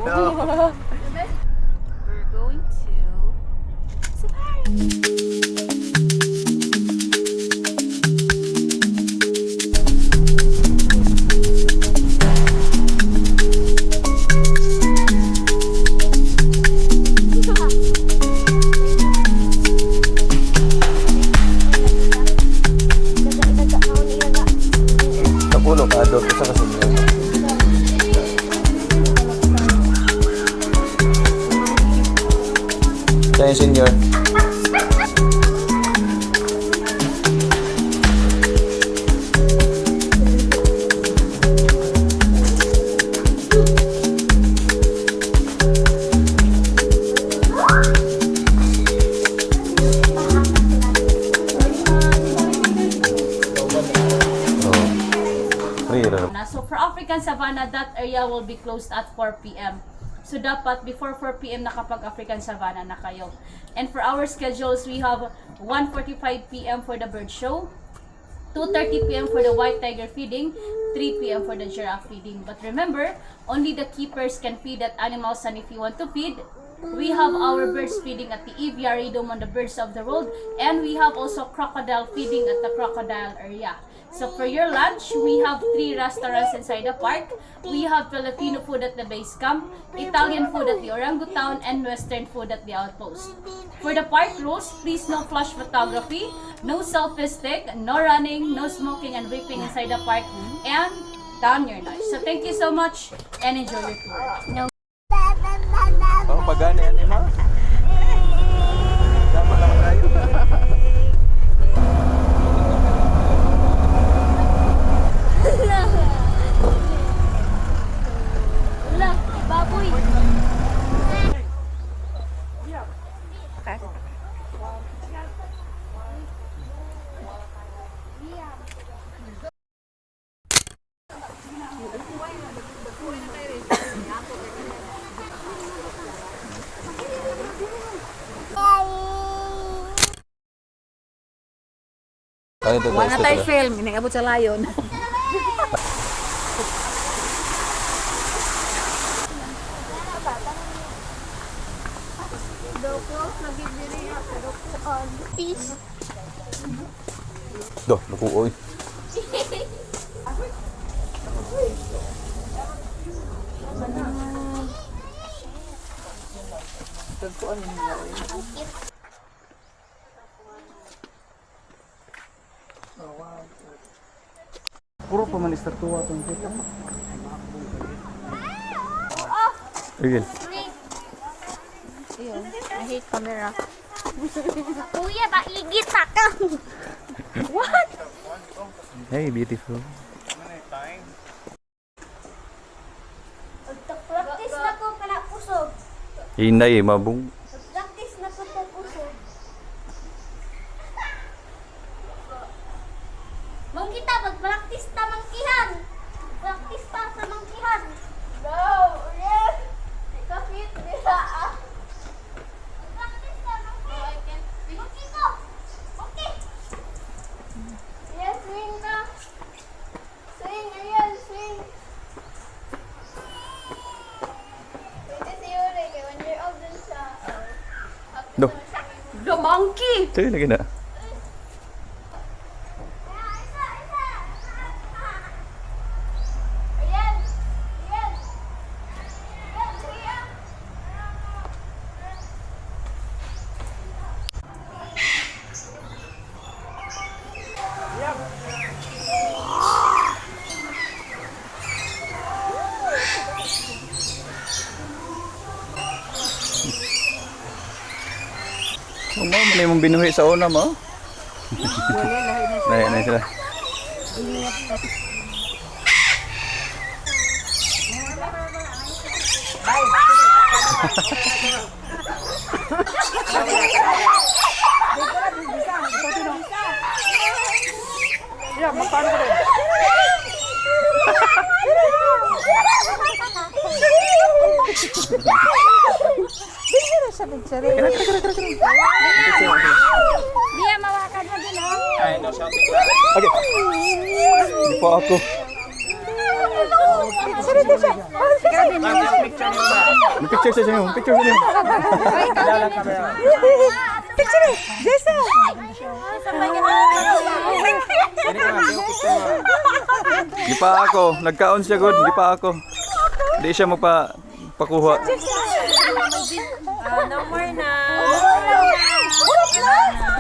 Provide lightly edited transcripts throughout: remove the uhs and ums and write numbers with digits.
No. We're going to Safari. Kapulo ka do sa kasunod. Kaya senior. So for African Savannah, that area will be closed at 4 p.m. So dapat before 4 p.m. nakapag-African Savannah na kayo. And for our schedules, we have 1:45 p.m. for the bird show, 2:30 p.m. for the white tiger feeding, 3 p.m. for the giraffe feeding. But remember, only the keepers can feed that animals, and if you want to feed, we have our birds feeding at the aviary dome on the Birds of the World, and we have also crocodile feeding at the crocodile area. So for your lunch, we have 3 restaurants inside the park. We have Filipino food at the base camp, Italian food at the orangutan, and Western food at the outpost. For the park rules, please no flash photography, no selfie stick, no running, no smoking and vaping inside the park, and down your knife. So thank you so much and enjoy your tour. Oh, pagani yan, Emma. Sama lang tayo. Wala, baboy. Ano ito? Wala tayo film, inangabot sa layon. Peace. Doh, nakuoy. Puro pa manister tuwa itong kita. Ayun. I hate camera. Kuya, paigit ka. What? Hey, beautiful. Practice na ko kana kusog. Hinay, mabung. Practice na ko sa kusog. Mong kita mag-practice ta mangkihan. Practice ta sa mangkihan. No, yes. Kapit dira ah. Practice ta mangkihan. Okay ko. Okay. Yes, swing ka. Swing, ayan, swing. Pwede si Yuri, kaya 1 year old din siya. Doh, The monkey. tayo lagi na. Ayan! Ayan! Ayan, sige ah! Oh, mo, mali mong binuhi sa una mo. Lahi na sila. Yeah, magpaano ka rin? Dia mawakan mo din oh. Okay. Hindi po ako. Picture niyo ba? May picture sa inyo. Picture sa inyo. Picture eh! Jason! Di pa ako. Nagkaon siya good. Di pa ako. Di siya pakuha. No more na.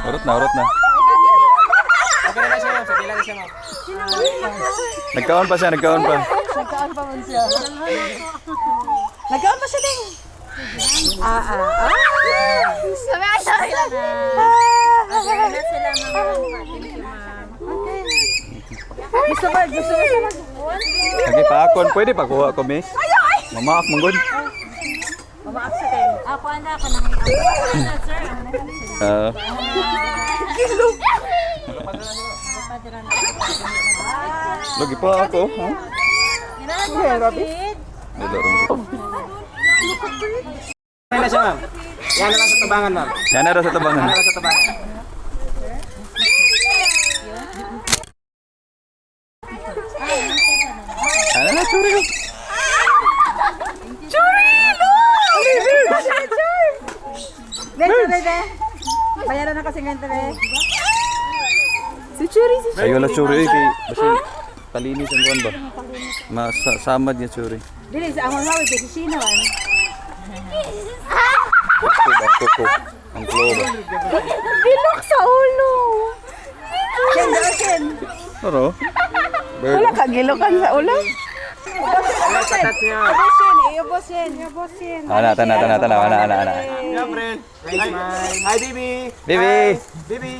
Urot na, urot na. Okay na siya, sa pila na siya mo. Nagkaon pa siya, nagkaon pa. Nagkaon pa siya din. Gusto ba siya Lagi pa ako. Pwede pakuha ko, miss. Mamaak mong good. Ako na ako nang sir. Lagi pa ako. Ha? Okay na siya, ma'am. Yan na lang sa tabangan, ma'am. Yan na raw sa tabangan. Yan na lang sa tabangan. Ano na, churi ko. Bebe. Bayaran na kasi ngente be. Si Churi. Ayaw na churi kay basi palinis ang kuan ba. Masamad niya churi. Dili sa among hawi kay Sina man. Kuko. Ang kloba. Bilok sa ulo. Ken. Pero Wala ka gilokan sa ulo. Touch niya. Iubosin. ana. Yeah, friend. Hi, smile. Hi, baby. Baby. Baby.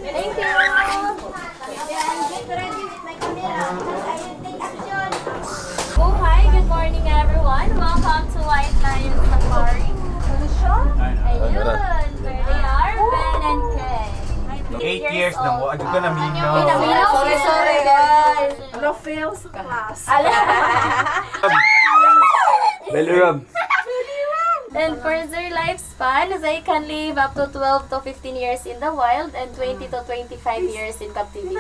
Thank you. Get ready with my camera. I will take action. Oh, hi, good morning everyone. Welcome to White Lion Safari. Ayun, where they are, Ben and Kay. 8 years na mo. Agad ka na minaw. Sorry guys. No fails class. Belly rub. And for their lifespan, they can live up to 12 to 15 years in the wild and 20 to 25 years in captivity.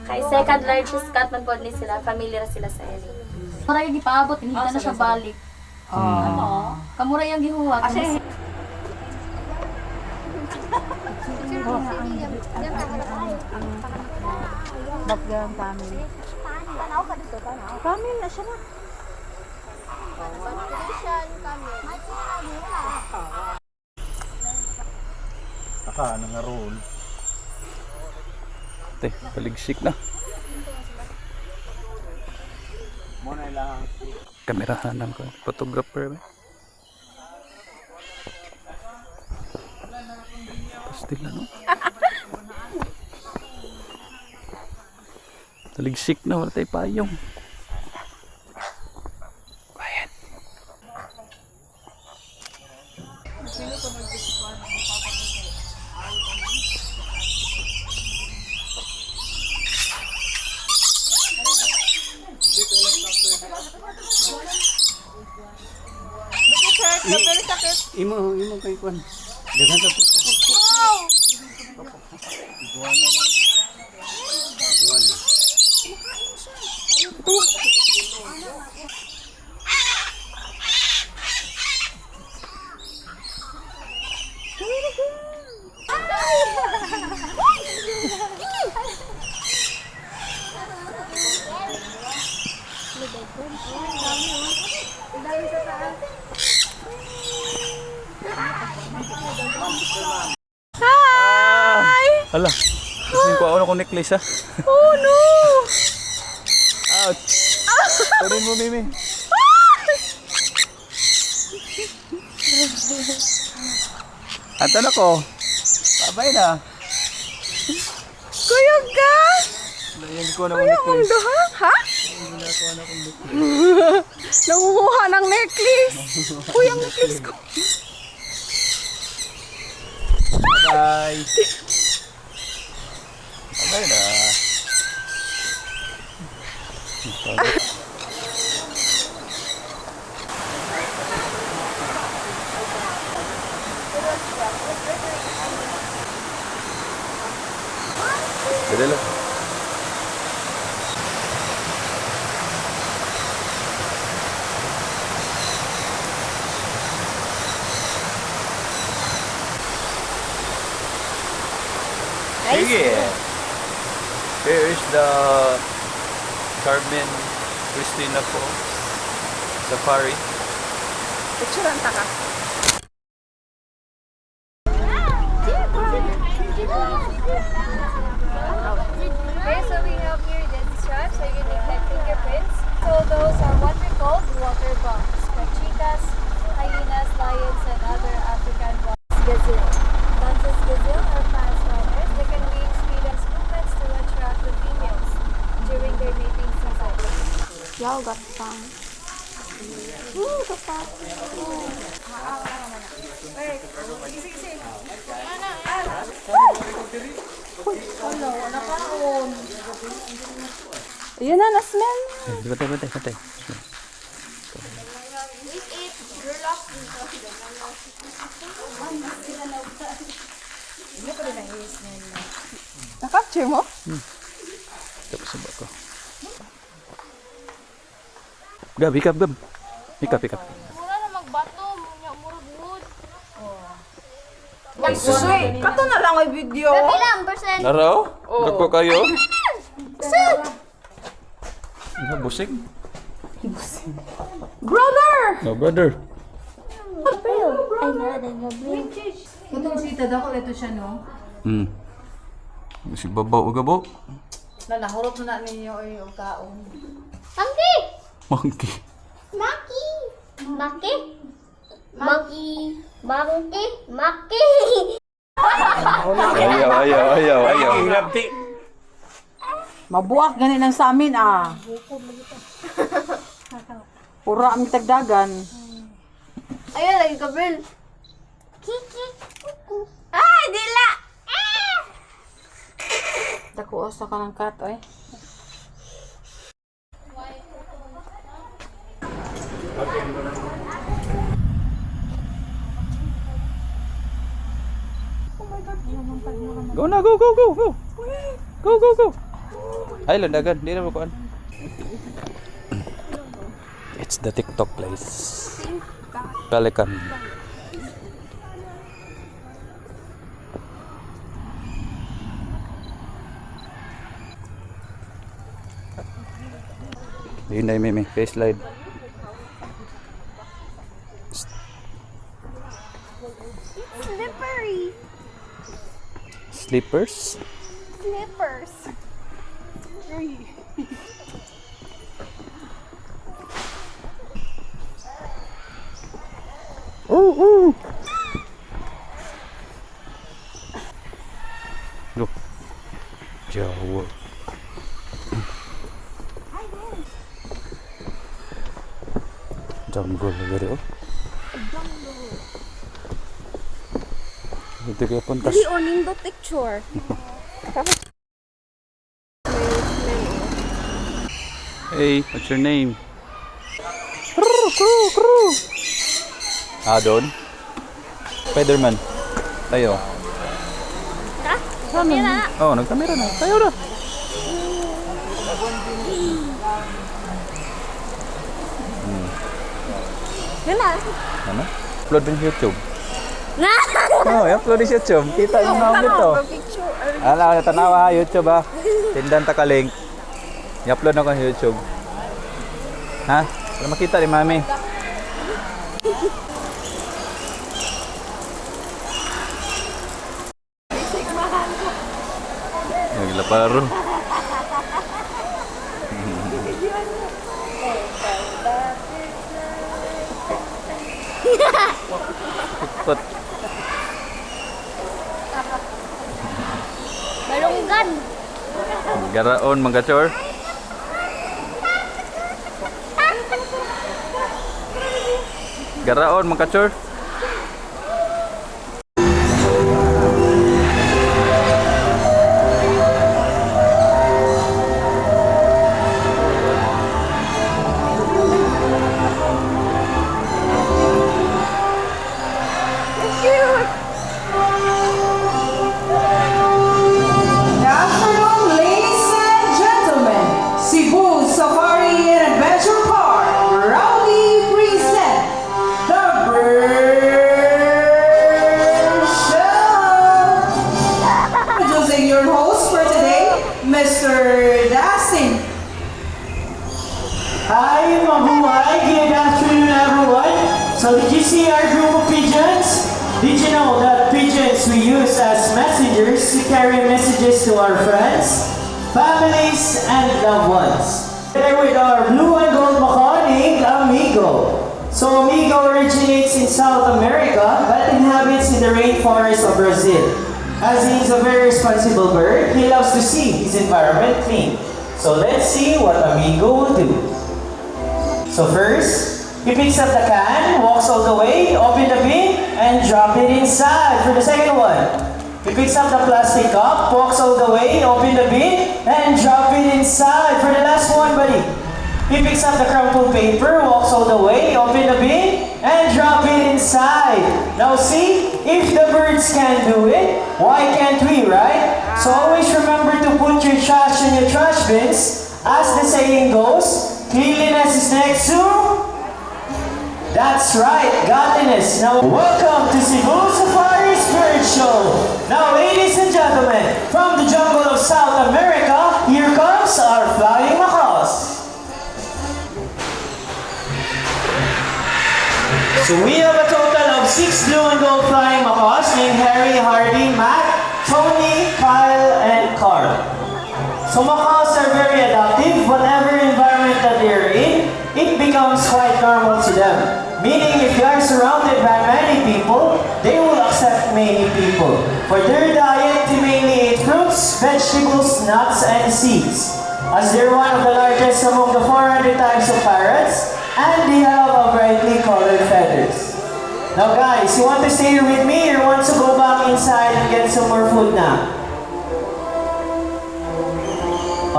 Kay second largest cat man pod ni sila, familiar sila sa area. Mura yung gipaabot, hindi na siya balik. Ano? Kamura yung gihuwag. Kasi Background family. Family na siya na. Conversation kami. Naka, nangaroon. Te, paligsik na. Muna lang. Kamerahanan ko. Photographer ba? Pastil na, no? Taligsik na, wala tayo payong. Quiet. Imo kay Kwan. Dagan sa tuto. Hala. Gusto ko ako ng necklace ha. Oh no! Ouch. Turin mo, Mimi. Atan ako. Babay na. Kuya ka! Layan ko ng necklace. Ha? Nangunguha ng necklace. Kuya, ang necklace ko. Bye. Babay na. Dali lang. Sige. Here is the Carmen Cristina Falls Safari. Picture ang taka. Okay, so we have here dead straps, so you can collect fingerprints. So those are what we call water bugs, chicas, hyenas, lions, and other African bugs. Gazelle. Dances gazelle are fast runners. They can reach speed and movements to attract the females during their mating season. Y'all got fun. Ooh, the fun. Yun na, na-smell. Batay. Na-capture mo? Tapos sa bako. Gab, hikap. Hikap. Mura na magbato, murag wood. Ay, susoy. Kato na lang ay video. Ilang percent? Naraw? Dagko kayo? Busing. Brother! No, brother. Ay, nada, gabi. Kung sita daw ko, ito siya, no? Si babaw o gabaw. Nahurot na ninyo ay yung kaon. Monkey! Monkey. Monkey! Monkey! Monkey! Monkey! Monkey! Ayaw. Mabuak gani lang sa amin ah. Pura ang tagdagan. Ayun, lagi ka, Bel. Kiki! Kuku! Ay, dila! Dako sa kanang kat oy. Go na, go. Go. Ay, landagan. Di na makuan. It's the TikTok place. Pelican. Yun na yung face slide. Slippery! Slippers. Slippers! Look. Jawa. Jungle lagi oh. Ito kaya puntas. Dili oning do picture. Hey, what's your name? Crew. Doon? Spiderman. Tayo. Kamera! Oh, nagkamera na. Tayo na. Yun na! Ano? Upload din sa YouTube. Nga! Oh, upload din sa YouTube. Kita yung mga dito. Ala, tanawa ha, YouTube ha. Tindan ta ka link. I-upload na ko sa YouTube. Ha? Para makita ni Mami. Naglaparo. Ikot. Balunggan! Garaon, mga chor. Garaon, mga chor. Good afternoon, ladies and gentlemen. Cebu Safari and Adventure Park proudly present the bird. Mr. Dustin. Hi, mabuhay. Good afternoon, everyone. So did you see our group of pigeons? Did you know that pigeons we use as messengers to carry messages to our friends, families, and loved ones? Together with our blue and gold macaw named Amigo. So Amigo originates in South America but inhabits in the rainforest of Brazil. As he is a very responsible bird, he loves to see his environment clean. So let's see what Amigo will do. So first, he picks up the can, walks all the way, open the bin, and drop it inside. For the second one, he picks up the plastic cup, walks all the way, open the bin, and drop it inside. For the last one, buddy, he picks up the crumpled paper, walks all the way, open the bin, and drop it inside. Now see, if the birds can do it, why can't we, right? So always remember to put your trash in your trash bins. As the saying goes, cleanliness is next to... That's right, godliness. Now welcome to Cebu Safari Spirit Show. Now ladies and gentlemen, from the jungle of South America, here comes our flying macaws. So we have a total of 6 blue and gold flying macaws named Harry, Hardy, Matt, Tony, Kyle, and Carl. So macaws are very adaptive. Whatever environment that they're in, it becomes quite normal to them. Meaning if you are surrounded by many people, they will accept many people. For their diet, they mainly eat fruits, vegetables, nuts, and seeds. As they're one of the largest among the 400 types of parrots, and they have a brightly colored feathers. Now guys, you want to stay here with me or want to go back inside and get some more food now?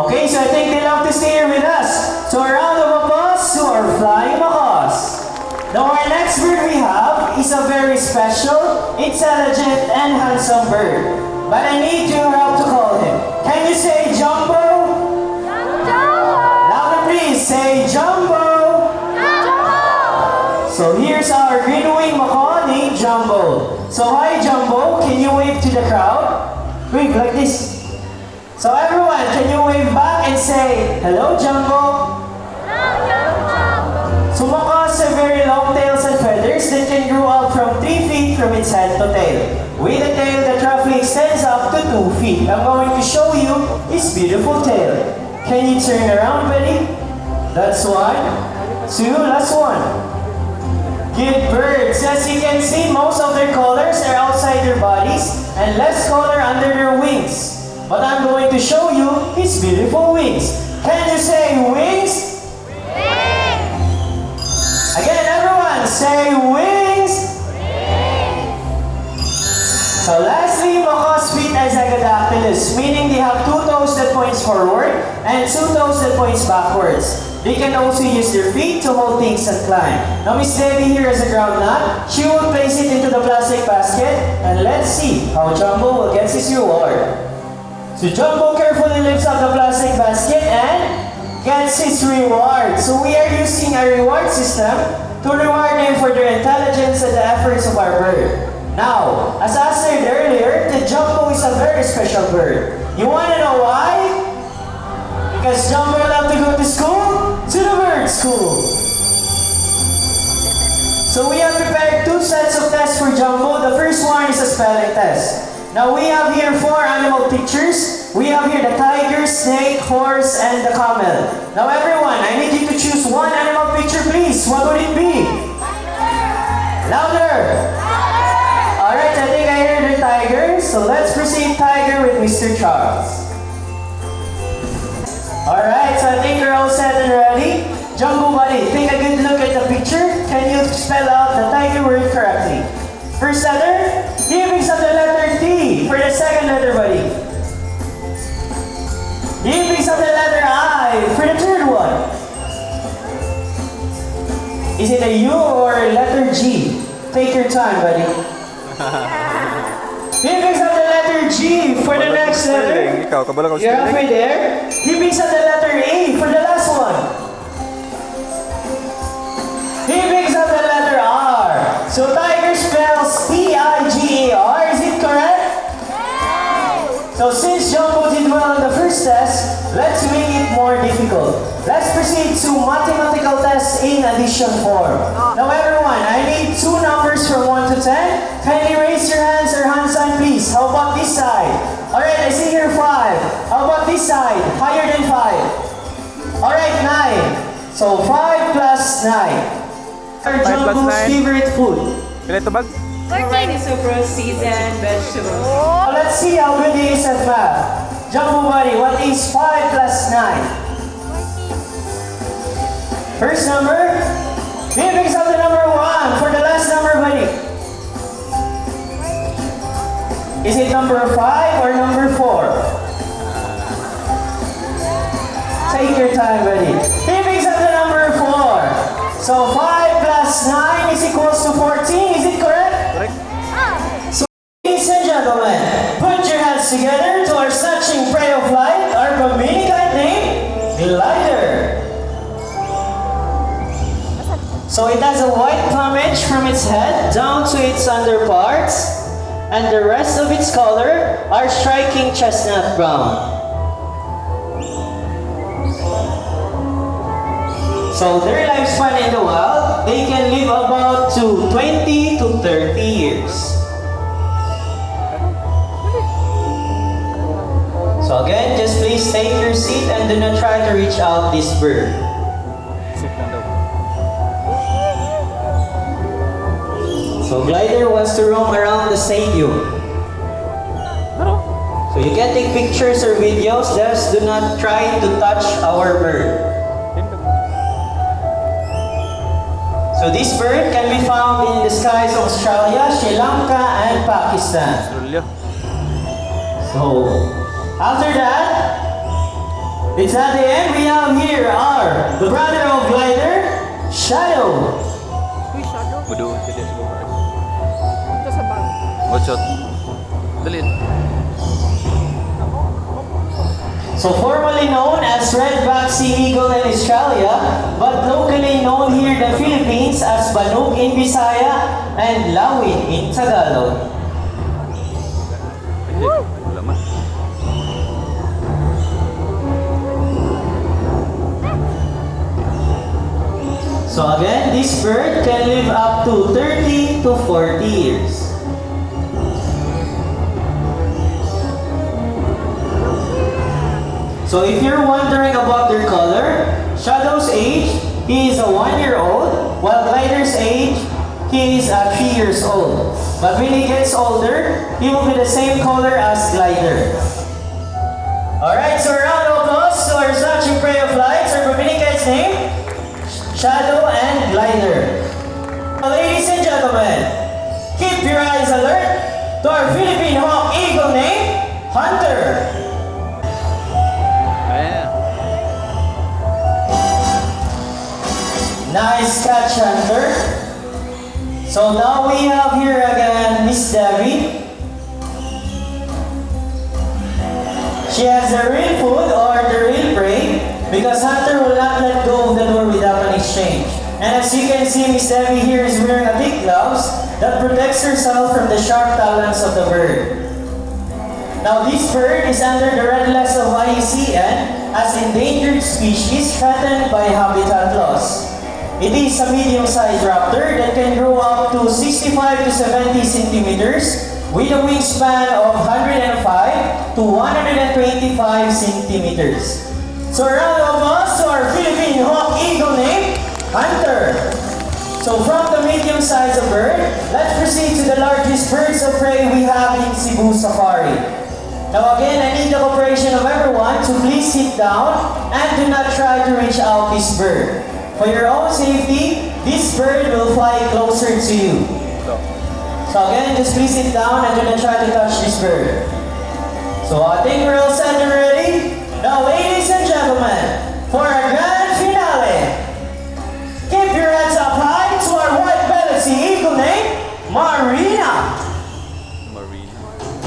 Okay, so I think they love to stay here with us. So a round of applause to our flying macaws. Now our next bird we have is a very special, intelligent, and handsome bird. But I need your help to call him. Can you say Jumbo? Jumbo! Louder please, say Jumbo! So here's our green wing macaw named Jumbo. So hi Jumbo, can you wave to the crowd? Wave like this. So everyone, can you wave back and say, hello Jumbo? Hello Jumbo! So macaws have very long tails and feathers that can grow up from 3 feet from its head to tail. With a tail that roughly extends up to 2 feet. I'm going to show you his beautiful tail. Can you turn around, buddy? That's 1, 2, last one. Good birds. As you can see, most of their colors are outside their bodies and less color under their wings. But I'm going to show you his beautiful wings. Can you say wings? Wings! Again, everyone, say wings! Wings! So lastly, macaws feet are zygodactylous, meaning they have 2 toes that points forward and 2 toes that points backwards. They can also use their feet to hold things and climb. Now Miss Debbie here is a ground nut. She will place it into the plastic basket and let's see how Jumbo will get his reward. So Jumbo carefully lifts up the plastic basket and gets his reward. So we are using a reward system to reward them for their intelligence and the efforts of our bird. Now, as I said earlier, the Jumbo is a very special bird. You want to know why? Because Jumbo loves to go to school, to the bird school. So we have prepared 2 sets of tests for Jumbo. The first one is a spelling test. Now we have here 4 animal pictures. We have here the tiger, snake, horse, and the camel. Now everyone, I need you to choose 1 animal picture please. What would it be? Louder! Alright, I think I heard the tiger. So let's proceed tiger with Mr. Charles. Alright, so I think you're all set and ready. Jumbo buddy, take a good look at the picture. Can you spell out the tiger word correctly? First letter, he picks up the letter T. For the second letter, buddy. He picks up the letter I. For the third one. Is it a U or a letter G? Take your time, buddy. He picks up the letter G for the next letter. You're halfway there. He picks up the letter A for the last one. He picks up the letter R. So tiger spells T-I-G-A-R. Is it correct? Yes. So since Jumbo did well on the first test, let's let's make it more difficult. Let's proceed to mathematical test in addition form. Now everyone, I need two numbers from 1 to 10. Kindly raise your hands or hand sign please. How about this side? Alright, I see here 5. How about this side? Higher than 5. Alright, 9. So 5 plus 9. Our 5 plus Jumbo's 9. favorite food. Pila ito bag? Let's see how good he is at math. Jumbo buddy, what is 5 plus 9? First number, he picks up the number 1 for the last number, buddy. Is it number 5 or number 4? Take your time, buddy. He picks up the number 4. So 5 plus 9 is equals to 14. Is it correct? Correct. Ladies and gentlemen, put your hands together to our snatching prey of light, our Dominican name, Glider. So it has a white plumage from its head down to its underparts, and the rest of its color are striking chestnut brown. So their lifespan in the wild, they can live about to 20 to 30 years. So again, just please take your seat and do not try to reach out this bird. Sit lang daw. So Glider wants to roam around the stadium. So you can take pictures or videos, just do not try to touch our bird. So this bird can be found in the skies of Australia, Sri Lanka, and Pakistan. Australia. So after that, it's at the end. We have here the brother of Glider, Shadow. Budo. Sige, siguro. One shot. Dali. So formerly known as Red-backed Sea Eagle in Australia, but locally known here in the Philippines as Banuk in Bisaya and Lawin in Tagalog. Hindi. Wala man. So again, this bird can live up to 30 to 40 years. So if you're wondering about their color, Shadow's age, he is a 1-year-old, while Glider's age, he is 3 years old. But when he gets older, he will be the same color as Glider. Alright, so a round of applause to our snatching prey of lights, our Dominican's name, Shadow and Glider. Ladies and gentlemen, keep your eyes alert to our Philippine Hawk Eagle name, Hunter. Ayan. Nice catch, Hunter. So now we have here again Miss Debbie. She has the real food or the real prey because Hunter will not let go of the door without an exchange. And as you can see, Miss Debbie here is wearing a thick gloves that protects herself from the sharp talons of the bird. Now this bird is under the red list of IUCN as endangered species threatened by habitat loss. It is a medium-sized raptor that can grow up to 65 to 70 centimeters with a wingspan of 105 to 125 centimeters. So a round of applause to our Philippine Hawk Eagle name, Hunter. So from the medium-sized bird, let's proceed to the largest birds of prey we have in Cebu Safari. Now again, I need the cooperation of everyone to please sit down and do not try to reach out this bird. For your own safety, this bird will fly closer to you. So again, just please sit down and do not try to touch this bird. So I think we're all set and ready. Now ladies and gentlemen, for our grand finale, keep your heads up high to our white-bellied sea eagle named Marina.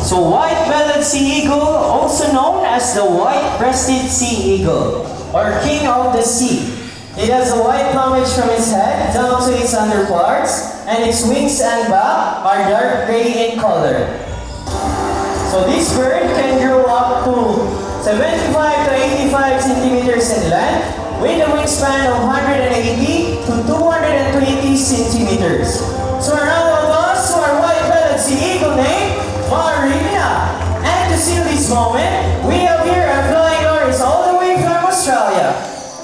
So white-bellied sea eagle, also known as the white-breasted sea eagle, or king of the sea. It has a white plumage from its head down to its underparts, and its wings and back are dark gray in color. So this bird can grow up to 75 to 85 centimeters in length, with a wingspan of 180 to 220 centimeters. So a round of applause to our white-bellied sea eagle named Marina. And to seal this moment, we have here our flying lorries all the way from Australia.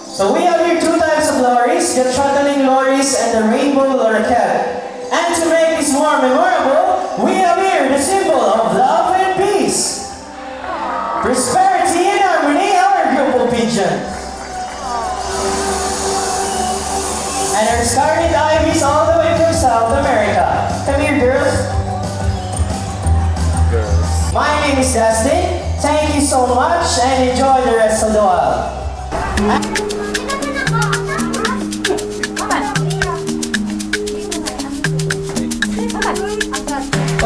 So we have here two types of lorries, the throttling lorries and the rainbow lorikette. And to make this more memorable, we have here the symbol of love and peace, prosperity and harmony, our group of pigeons. And our scarlet ivies all the way from South America. Come here, girls. My name is Dustin. Thank you so much and enjoy the rest of the wild.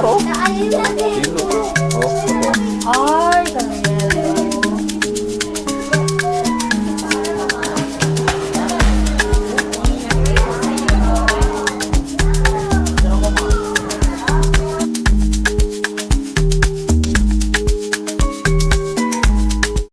Taro. Sino? Oh,